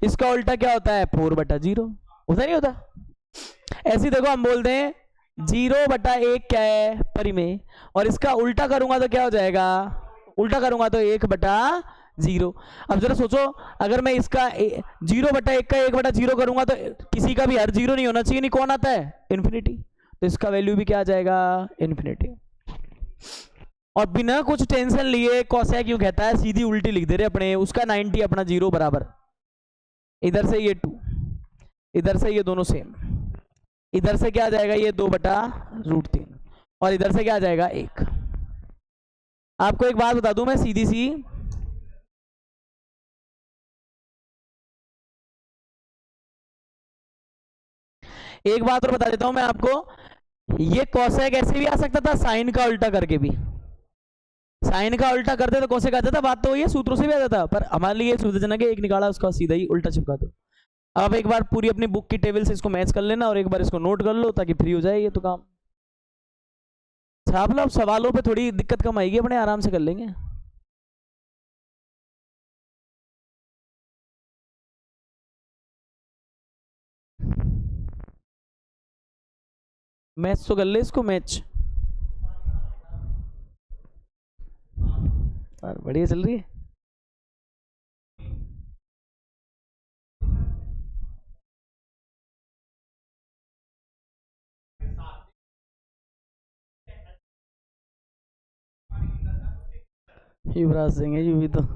इसका उल्टा क्या होता है? 4/0 होता नहीं होता? ऐसे देखो हम बोलते हैं 0/1 क्या है? परिमेय, और इसका उल्टा करूंगा तो क्या हो जाएगा? उल्टा करूंगा तो 1/0। अब जरा सोचो, अगर मैं इसका 0/1 का 1/0 करूंगा तो किसी का भी हर 0 नहीं होना चाहिए, नहीं कौन आता है? इन्फिनिटी। तो इसका वैल्यू भी क्या आ जाएगा? इन्फिनिटी। और बिना कुछ टेंशन लिए कॉसेक क्यों कहता है, सीधी उल्टी लिख दे रहे अपने, उसका 90 अपना 0 बराबर, इधर से ये 2, इधर से ये दोनों सेम, इधर से क्या आ जाएगा? ये 2/√3, और इधर से क्या आ जाएगा? 1। आपको एक बात बता दूं मैं सीधी सी, एक बात और बता देता हूं मैं आपको, ये कॉसेक ऐसे भी आ सकता था साइन का उल्टा करके भी। साइन का उल्टा करते तो कोसेक आ जाता, बात तो ये सूत्रों से भी आ जाता, पर हमारे लिए सुविधाजनक है, एक निकाला उसका सीधा ही उल्टा चिपका दो। आप एक बार पूरी अपनी बुक की टेबल से इसको मैच कर लेना, और एक बार इसको नोट कर लो ताकि फ्री हो जाए ये तो काम। छाप लो, सवालों पे थोड़ी दिक्कत कम आएगी, अपने आराम से कर लेंगे। मैच तो कर ले इसको, मैच बढ़िया चल रही है। युवराज सिंह है यू भी तो।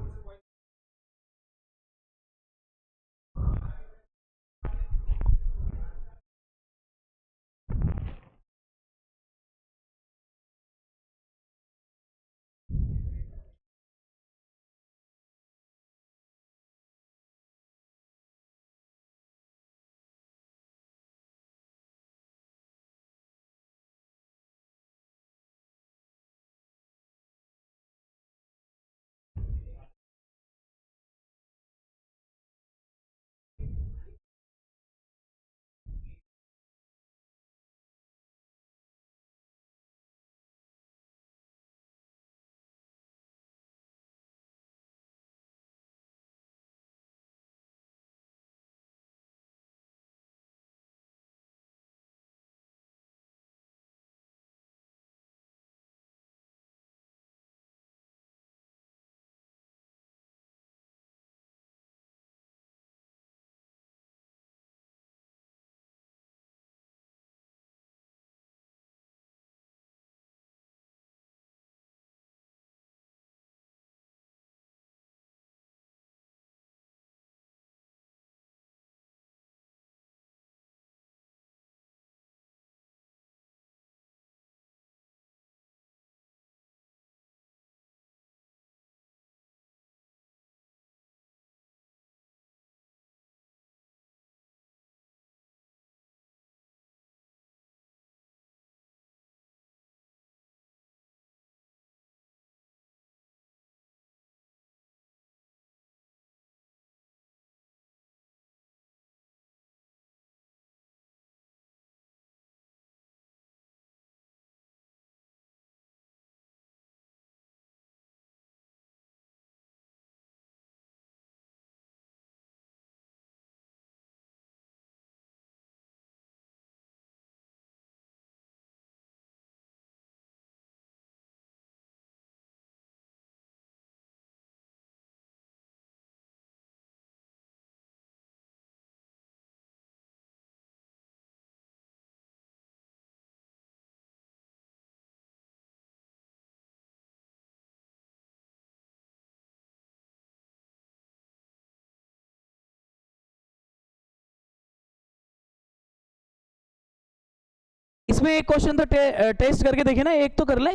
इसमें एक क्वेश्चन तो टेस्ट करके देखे ना, एक तो कर ले,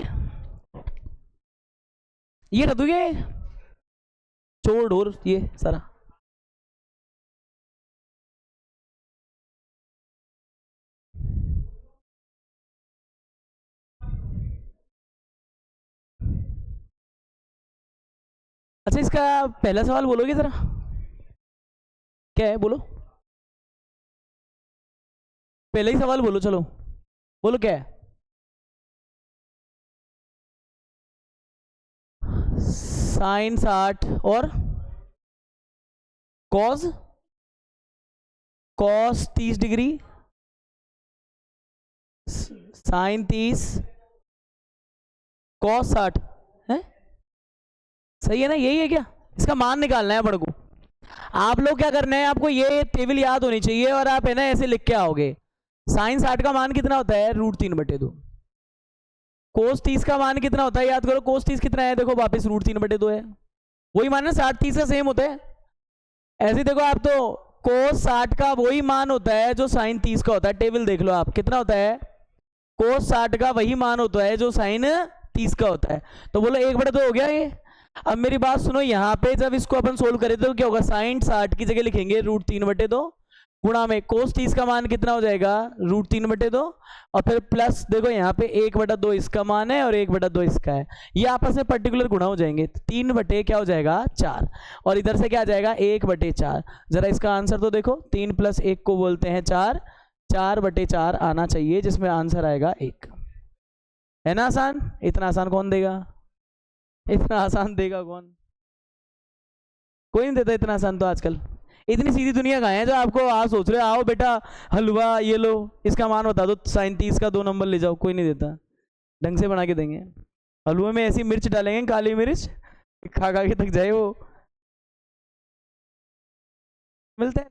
ये कर दूंगे, चोर ढोर ये सारा। अच्छा इसका पहला सवाल बोलोगे जरा, क्या है बोलो, पहले ही सवाल बोलो, चलो बोलो क्या है। साइन 60 और cos, cos 30 degree, sine 30, cos 60 है, सही है ना, यही है क्या? इसका मान निकालना है अपने को। आप लोग क्या करना है, आपको ये टेबल याद होनी चाहिए और आप है ना ऐसे लिख के आओगे। साइन 60 का मान कितना होता है, √3/2। कोस 30 का मान कितना होता है, याद करो, कोस 30 कितना है, देखो वापस √3/2 है, वही मान है, 60-30 का सेम होता है। ऐसे देखो आप तो कोस 60 का वही मान होता है जो साइन 30 का होता है, टेबल देख लो आप कितना होता है, कोस 60 का वही मान होता है जो साइन 30 का होता है। तो बोलो 1/2 हो गया ये। अब मेरी बात सुनो, यहाँ पे जब इसको अपन सोल्व करें तो क्या होगा, साइन 60 की जगह लिखेंगे √3/2 गुणा में कोस 30 का मान कितना हो जाएगा, √3/2, और फिर प्लस देखो यहाँ पे 1/2 इसका मान है और 1/2 इसका है, ये आपस में पर्टिकुलर गुणा हो जाएंगे, 3 क्या हो जाएगा 4, और इधर से क्या आ जाएगा 1/4। जरा इसका आंसर तो देखो, 3 + 1 को बोलते हैं 4, 4/4 आना चाहिए जिसमें आंसर आएगा 1। है ना आसान? इतना आसान कौन देगा, इतना आसान देगा कौन, कोई नहीं देता इतना आसान तो आजकल। इतनी सीधी दुनिया कहाँ है जो आपको आप सोच रहे हो आओ बेटा हलवा ये लो, इसका मान बता दो, साइन 30 का 2 नंबर ले जाओ, कोई नहीं देता, ढंग से बना के देंगे। हलवे में ऐसी मिर्च डालेंगे, काली मिर्च, खा खा के थक जाए वो। मिलते हैं।